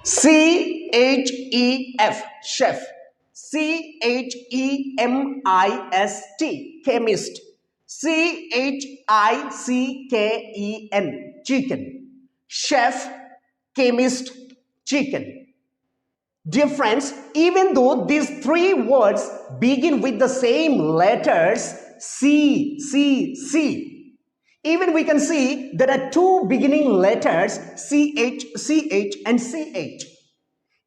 C-H-E-F, chef. C-H-E-M-I-S-T, chemist. C-H-I-C-K-E-N, chicken. Chef, chemist, chicken. Dear friends, even though these three words begin with the same letters, C, even we can see there are two beginning letters, CH, CH and CH.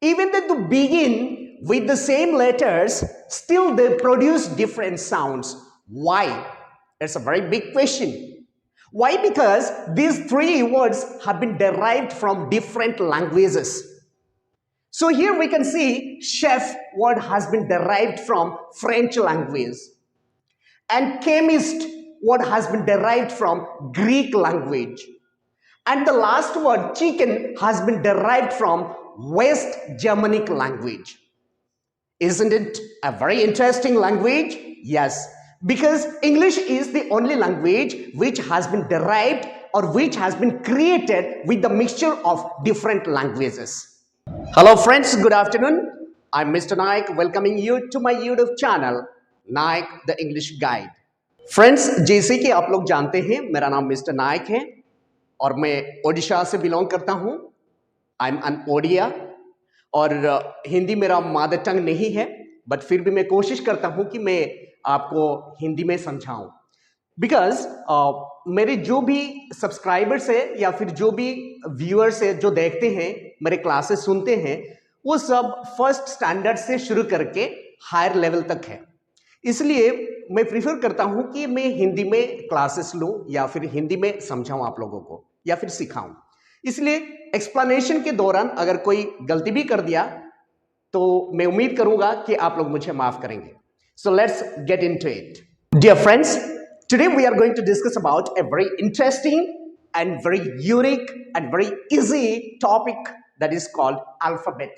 Even though they begin with the same letters, still they produce different sounds. Why? It's a very big question. Why? Because these three words have been derived from different languages. So here we can see chef word has been derived from French language, and chemist word has been derived from Greek language, and the last word chicken has been derived from West Germanic language. Isn't it a very interesting language? Yes, because English is the only language which has been derived or which has been created with the mixture of different languages. Hello friends, good afternoon. I'm Mr. Naik welcoming you to my YouTube channel, Naik the English Guide. Friends, जैसे कि आप लोग जानते हैं, मेरा नाम mister Naik है और मैं ओडिशा से बिलोंग करता हूं। आई एम एन ओडिया और हिंदी मेरा मदर टंग नहीं है, बट फिर भी मैं कोशिश करता हूं कि मैं आपको हिंदी में समझाऊं। बिकॉज मेरे जो भी सब्सक्राइबर्स है या फिर जो भी व्यूअर्स है जो देखते हैं, मेरे क्लासेस सुनते हैं, वो सब फर्स्ट स्टैंडर्ड से शुरू करके हायर लेवल तक है। इसलिए मैं प्रीफर करता हूं कि मैं हिंदी में क्लासेस लूं या फिर हिंदी में समझाऊं आप लोगों को या फिर सिखाऊं। इसलिए एक्सप्लेनेशन के दौरान अगर कोई गलती भी कर दिया तो मैं उम्मीद करूंगा कि आप लोग मुझे माफ करेंगे। So let's get into it. Dear friends, today we are going to discuss about a very interesting and very unique and very easy topic that is called alphabet.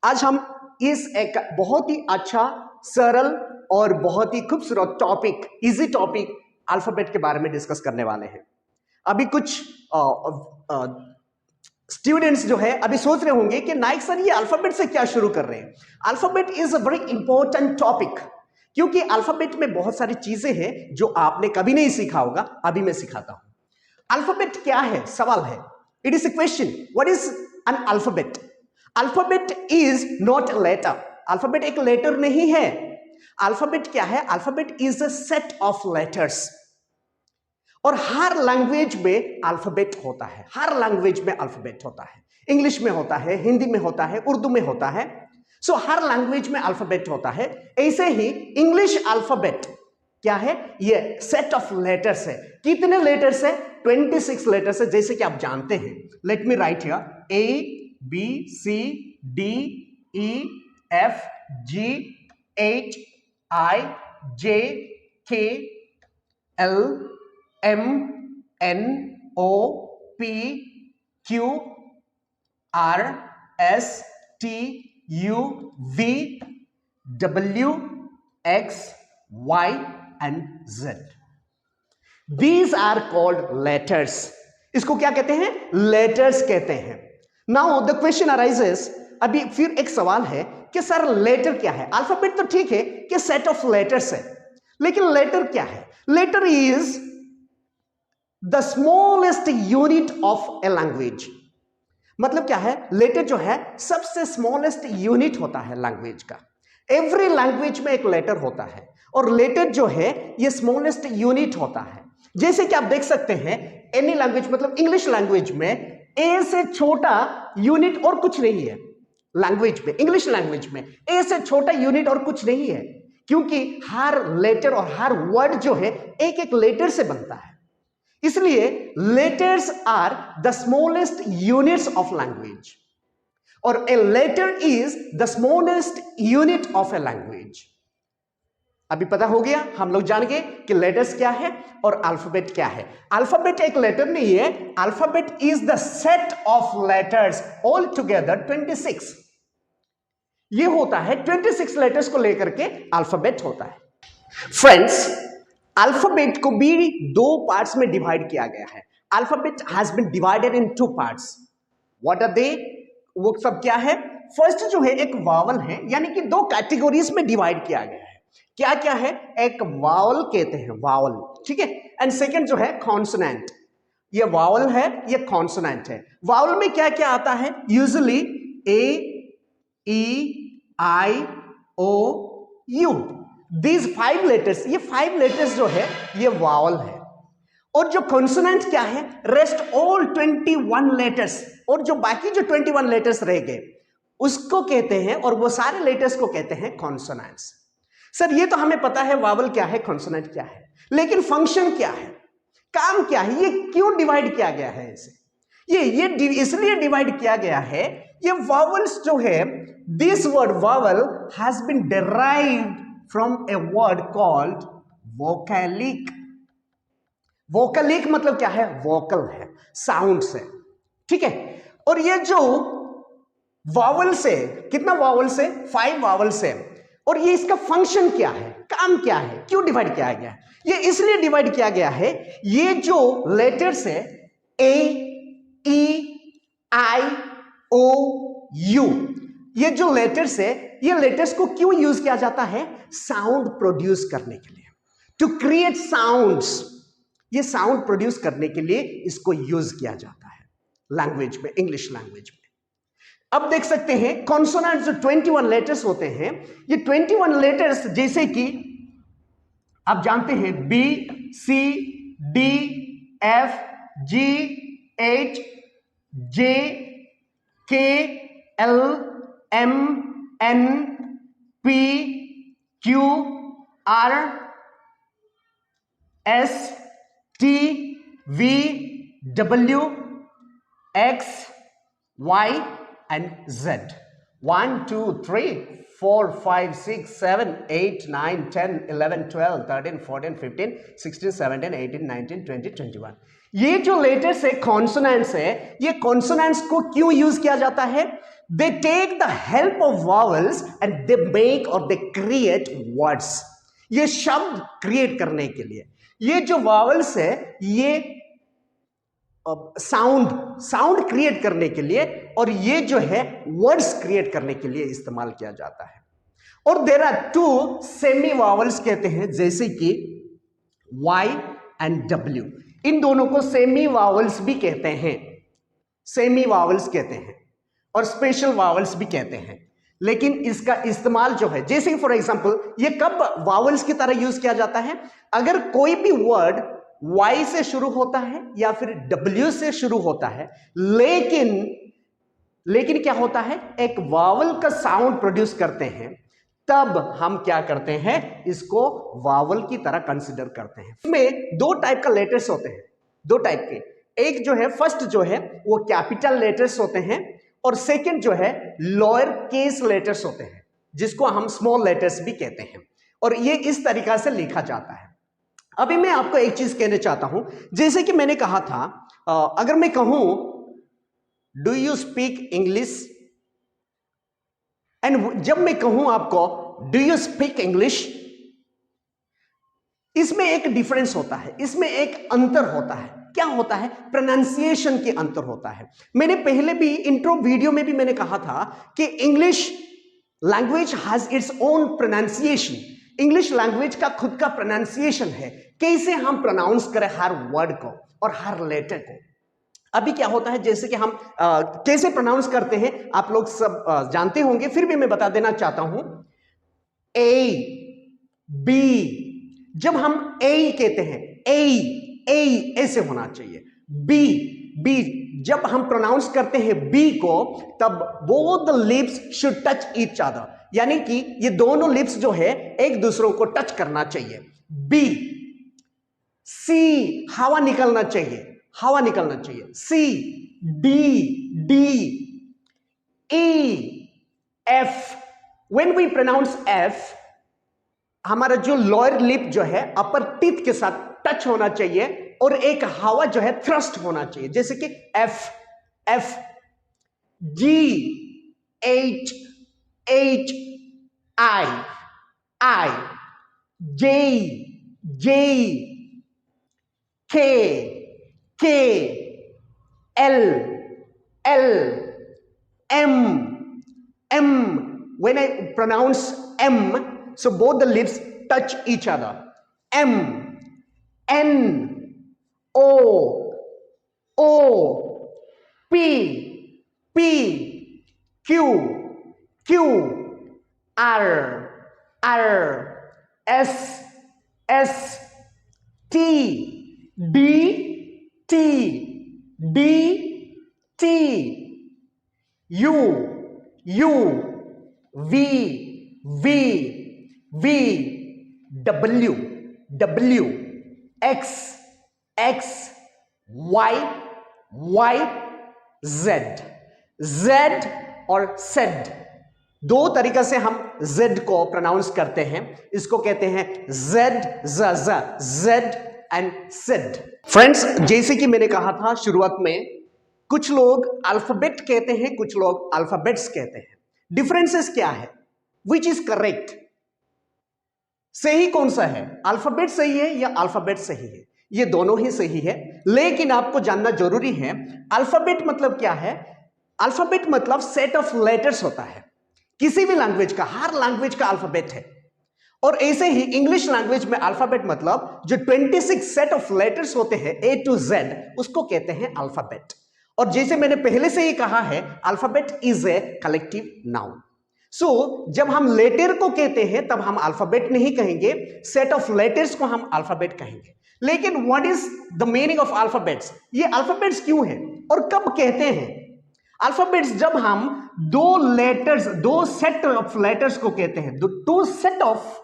आज हम इस एक बहुत ही अच्छा, सरल और बहुत ही खूबसूरत टॉपिक, इजी टॉपिक अल्फाबेट के बारे में डिस्कस करने वाले हैं। अभी कुछ स्टूडेंट्स जो है अभी सोच रहे होंगे कि नाइक सर ये अल्फाबेट से क्या शुरू कर रहे हैं। Alphabet is a very important topic, क्योंकि अल्फाबेट में बहुत सारी चीजें हैं जो आपने कभी नहीं सीखा होगा, अभी मैं सिखाता हूं। अल्फाबेट क्या है? सवाल है। It is a question, what is an alphabet? Alphabet is not a letter. Alphabet एक लेटर नहीं है। अल्फाबेट क्या है? Alphabet is a set of letters, और हर लैंग्वेज में अल्फाबेट होता है। हर लैंग्वेज में अल्फाबेट होता है। इंग्लिश में होता है, हिंदी में होता है, उर्दू में होता है। सो हर लैंग्वेज में अल्फाबेट होता है। ऐसे ही इंग्लिश अल्फाबेट क्या है? ये सेट ऑफ लेटर्स है। कितने लेटर्स है? 26 लेटर्स है, जैसे कि आप जानते हैं। Let me right here ABCDEFGHIJKLMNOPQRSTUVWXY and Z. These are called letters. इसको क्या कहते हैं? लेटर्स कहते हैं। नाउ द क्वेश्चन अराइजेस, अभी फिर एक सवाल है कि सर लेटर क्या है? अल्फाबेट तो ठीक है कि सेट ऑफ लेटर्स है, लेकिन लेटर क्या है? Letter is the smallest unit of a language. मतलब क्या है? लेटर जो है सबसे स्मॉलेस्ट यूनिट होता है लैंग्वेज का। एवरी लैंग्वेज में एक लेटर होता है, और लेटर जो है ये स्मॉलेस्ट यूनिट होता है। जैसे कि आप देख सकते हैं, एनी लैंग्वेज मतलब इंग्लिश लैंग्वेज में ए से छोटा यूनिट और कुछ नहीं है। लैंग्वेज में, इंग्लिश लैंग्वेज में ए से छोटा यूनिट और कुछ नहीं है, क्योंकि हर लेटर और हर वर्ड जो है एक एक लेटर से बनता है। इसलिए letters are the smallest units of language, और a letter is the smallest unit of a language. अभी पता हो गया, हम लोग जान गए कि लेटर्स क्या है और अल्फाबेट क्या है। अल्फाबेट एक लेटर नहीं है। Alphabet is the set of letters all together 26। ये होता है 26 लेटर्स को लेकर के अल्फाबेट होता है। फ्रेंड्स, अल्फाबेट को भी दो पार्ट्स में डिवाइड किया गया है। Alphabet has been divided in two parts. What are they? वो सब क्या है? फर्स्ट जो है एक वावल है, यानी कि दो कैटेगरीज में डिवाइड किया गया है। क्या क्या है? एक वावल कहते हैं, वावल, ठीक है, एंड सेकंड जो है कॉन्सोनेंट। ये वावल है, ये कॉन्सोनेंट है। वावल में क्या क्या आता है? Usually A, E, I, O, U, these 5 letters, ये 5 लेटर्स जो है ये वावल है। और जो कॉन्सोनेंट क्या है? रेस्ट ऑल 21 लेटर्स, और जो बाकी जो 21 लेटर्स रह गए उसको कहते हैं, और वो सारे लेटर्स को कहते हैं कॉन्सोनेंट्स। सर ये तो हमें पता है वावल क्या है, कॉन्सोनेंट क्या है, लेकिन फंक्शन क्या है, काम क्या है, ये क्यों डिवाइड किया गया है इसे? ये इसलिए डिवाइड किया गया है, ये वावल्स जो है, this word vowel has been derived from a word called vocalic. Vocalic मतलब क्या है? वोकल है, साउंड से, ठीक है। और ये जो वावल से, कितना वावल से? 5 वावल से। और ये इसका फंक्शन क्या है, काम क्या है, क्यों डिवाइड किया गया है? ये इसलिए डिवाइड किया गया है, ये जो लेटर्स है ए, ई, आई, ओ, यू, ये जो लेटर्स है, ये लेटर्स को क्यों यूज किया जाता है? साउंड प्रोड्यूस करने के लिए, टू क्रिएट साउंड्स। ये साउंड प्रोड्यूस करने के लिए इसको यूज किया जाता है लैंग्वेज में, इंग्लिश लैंग्वेज में। अब देख सकते हैं कॉन्सोनेंट जो 21 लेटर्स होते हैं, ये 21 लेटर्स जैसे कि आप जानते हैं B, C, D, F, G, H, J, K, L, M, N, P, Q, R, S, T, V, W, X, Y and Z. 1, 2, 3, 4, 5, 6, 7, 8, 9, 10, 11, 12, 13, 14, 15, 16, 17, 18, 19, 20, 21. ये जो लेटर्स है, कॉन्सोनेंट्स है, ये कॉन्सोनेंट्स को क्यों यूज किया जाता है? They take the help of vowels and they make और दे क्रिएट वर्ड्स। ये शब्द क्रिएट करने के लिए ये जो वावल्स है, ये साउंड क्रिएट करने के लिए, और ये जो है वर्ड्स क्रिएट करने के लिए इस्तेमाल किया जाता है। और देयर आर 2 सेमी वावल्स कहते हैं, जैसे कि Y एंड W, इन दोनों को सेमी वावल्स भी कहते हैं, सेमी वावल्स कहते हैं, और स्पेशल वावल्स भी कहते हैं। लेकिन इसका इस्तेमाल जो है, जैसे फॉर एग्जांपल, ये कब वावल्स की तरह यूज किया जाता है? अगर कोई भी वर्ड Y से शुरू होता है या फिर W से शुरू होता है, लेकिन क्या होता है, एक वावल का साउंड प्रोड्यूस करते हैं, तब हम क्या करते हैं, इसको वावल की तरह कंसिडर करते हैं। इसमें 2 टाइप का लेटर्स होते हैं, 2 टाइप के। एक जो है, फर्स्ट जो है वो कैपिटल लेटर्स होते हैं, और सेकंड जो है लोअर केस लेटर्स होते हैं, जिसको हम स्मॉल लेटर्स भी कहते हैं। और ये इस तरीका से लिखा जाता है। अभी मैं आपको एक चीज कहना चाहता हूं, जैसे कि मैंने कहा था, अगर मैं कहूं do you speak English, and जब मैं कहूं आपको डू यू स्पीक इंग्लिश, इसमें एक डिफरेंस होता है, इसमें एक अंतर होता है। क्या होता है? प्रोनाउंसिएशन के अंतर होता है। मैंने पहले भी इंट्रो वीडियो में भी मैंने कहा था कि English language has its own pronunciation. English language का खुद का प्रोनाउंसिएशन है, कैसे हम प्रोनाउंस करें हर वर्ड को और हर लेटर को। अभी क्या होता है, जैसे कि हम कैसे प्रोनाउंस करते हैं आप लोग सब जानते होंगे, फिर भी मैं बता देना चाहता हूं। ए, बी, जब हम ए कहते हैं, ए ऐसे होना चाहिए। बी, जब हम प्रोनाउंस करते हैं बी को, तब both the lips should touch each other, यानी कि ये दोनों लिप्स जो है एक दूसरों को टच करना चाहिए। बी, सी, हवा निकलना चाहिए, हवा निकलना चाहिए। C, D, E, F. When we pronounce F, हमारा जो लोअर लिप जो है अपर टीथ के साथ टच होना चाहिए, और एक हवा जो है थ्रस्ट होना चाहिए, जैसे कि F, G, H, I, J, K, L, M. M. When I pronounce M, so both the lips touch each other. M. N. O. O. P. P. Q. Q. R. R. S. S. T. D. T. D. T. U. U. V. V. V. W. W. X. X. Y. Y. Z. Z और Z दो तरीका से हम Z को pronounce करते हैं. इसको कहते हैं Z एंड Z. फ्रेंड्स, जैसे कि मैंने कहा था शुरुआत में, कुछ लोग अल्फाबेट कहते हैं, कुछ लोग अल्फाबेट्स कहते हैं. डिफरेंसेस क्या है? Which is correct? सही कौन सा है? अल्फाबेट सही है या अल्फाबेट सही है? ये दोनों ही सही है, लेकिन आपको जानना जरूरी है अल्फाबेट मतलब क्या है. अल्फाबेट मतलब सेट ऑफ लेटर्स होता है. किसी भी लैंग्वेज का, हर लैंग्वेज का अल्फाबेट है. और ऐसे ही इंग्लिश लैंग्वेज में अल्फाबेट मतलब जो 26 सेट ऑफ लेटर्स होते हैं A to Z, उसको कहते हैं अल्फाबेट. और जैसे मैंने पहले से ही कहा है, alphabet is a collective noun. So जब हम लेटर को कहते हैं तब हम अल्फाबेट नहीं कहेंगे, सेट ऑफ लेटर्स को हम अल्फाबेट कहेंगे. लेकिन what is the meaning of alphabets? ये अल्फाबेट्स क्यों है और कब कहते हैं? अल्फाबेट्स जब हम दो सेट ऑफ लेटर्स को कहते हैं, दो सेट ऑफ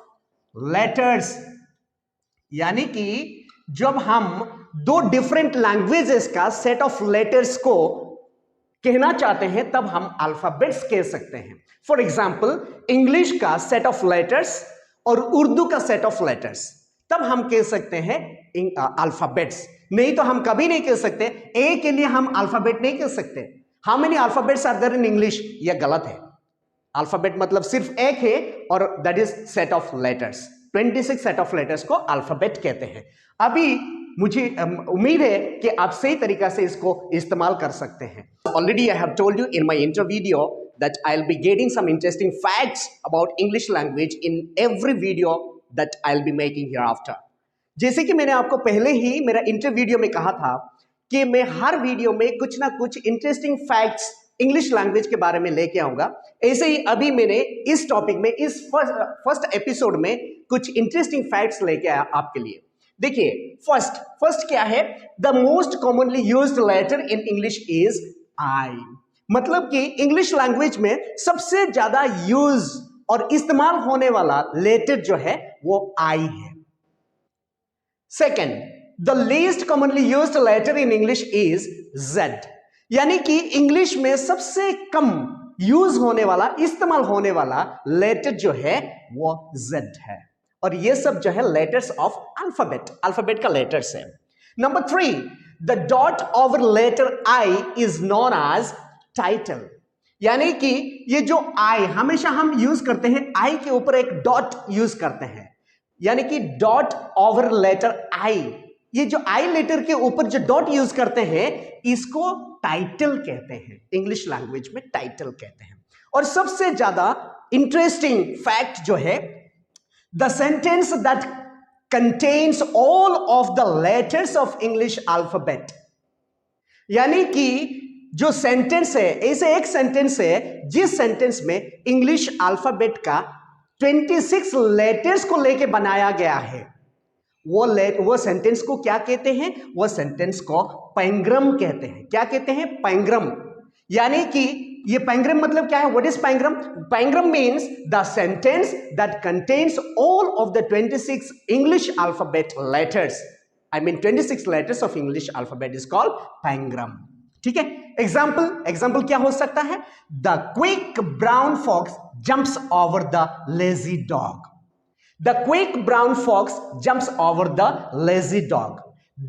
लेटर्स, यानी कि जब हम दो डिफरेंट लैंग्वेजेस का सेट ऑफ लेटर्स को कहना चाहते हैं तब हम अल्फाबेट्स कह सकते हैं. फॉर एग्जाम्पल, इंग्लिश का सेट ऑफ लेटर्स और उर्दू का सेट ऑफ लेटर्स, तब हम कह सकते हैं अल्फाबेट्स. नहीं तो हम कभी नहीं कह सकते. ए के लिए हम अल्फाबेट नहीं कह सकते. How many alphabets are there in English? यह गलत है. अल्फाबेट मतलब सिर्फ एक है और that is set of letters. 26 set of letters को अल्फाबेट कहते हैं. अभी मुझे उम्मीद है कि आप सही तरीका से इसको इस्तेमाल कर सकते हैं. Already I have told you in my intro video that I'll be getting some interesting facts about English language in every video that I'll be making hereafter. जैसे कि मैंने आपको पहले ही मेरा इंट्रो वीडियो में कहा था कि मैं हर वीडियो में कुछ ना कुछ इंटरेस्टिंग फैक्ट्स इंग्लिश लैंग्वेज के बारे में लेके आऊंगा. ऐसे ही अभी मैंने इस टॉपिक में, इस फर्स्ट एपिसोड में कुछ इंटरेस्टिंग फैक्ट्स लेके आया आपके लिए. देखिए, फर्स्ट क्या है? The most commonly used letter in English is I. मतलब कि इंग्लिश लैंग्वेज में सबसे ज्यादा यूज और इस्तेमाल होने वाला लेटर जो है वो आई है. Second, the least commonly used letter in English is Z. यानी कि इंग्लिश में सबसे कम यूज होने वाला, इस्तेमाल होने वाला लेटर जो है वो जेड है. और ये सब जो है लेटर्स ऑफ अल्फाबेट का लेटर्स है. Number 3, the dot over letter I is known as title. यानी कि ये जो आई, हमेशा हम यूज करते हैं, आई के ऊपर एक डॉट यूज करते हैं, यानी कि डॉट ओवर लेटर आई. ये जो आई लेटर के ऊपर जो डॉट यूज करते हैं इसको टाइटल कहते हैं. इंग्लिश लैंग्वेज में टाइटल कहते हैं. और सबसे ज्यादा इंटरेस्टिंग फैक्ट जो है, the sentence that contains all of the letters of English alphabet. यानी कि जो सेंटेंस है, ऐसे एक सेंटेंस है जिस सेंटेंस में इंग्लिश अल्फाबेट का 26 लेटर्स को लेके बनाया गया है, वो सेंटेंस को क्या कहते हैं? वो सेंटेंस को पैंग्रम कहते हैं. क्या कहते हैं? पैंग्रम. यानी कि ये पैंग्रम मतलब क्या है? What is pangram? Pangram means the sentence that contains all of the 26 English alphabet letters. I mean 26 letters of English alphabet is called pangram. ठीक है. एग्जाम्पल क्या हो सकता है? The quick brown fox jumps over the lazy dog. The quick brown fox jumps over the lazy dog.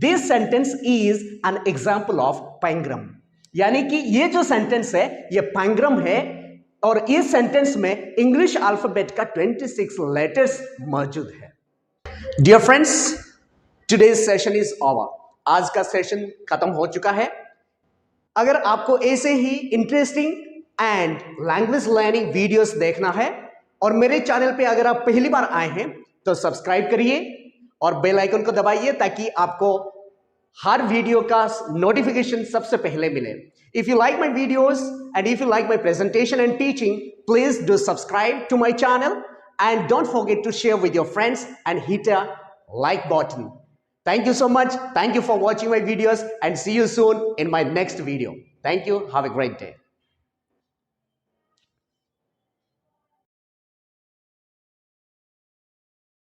This sentence is an example of pangram. यानी कि ये जो सेंटेंस है ये पैंग्रम है और इस सेंटेंस में इंग्लिश अल्फाबेट का 26 लेटर्स मौजूद है. Dear friends, today's session is over. आज का सेशन खत्म हो चुका है. अगर आपको ऐसे ही interesting and language learning videos देखना है और मेरे चैनल पे अगर आप पहली बार आए हैं तो सब्सक्राइब करिए और बेल आइकन को दबाइए ताकि आपको हर वीडियो का नोटिफिकेशन सबसे पहले मिले. If you like my videos and if you like my presentation and teaching, please do subscribe to my channel and don't forget to share with your friends and hit a like button. Thank you so much. Thank you for watching my videos and see you soon in my next video. Thank you. Have a great day.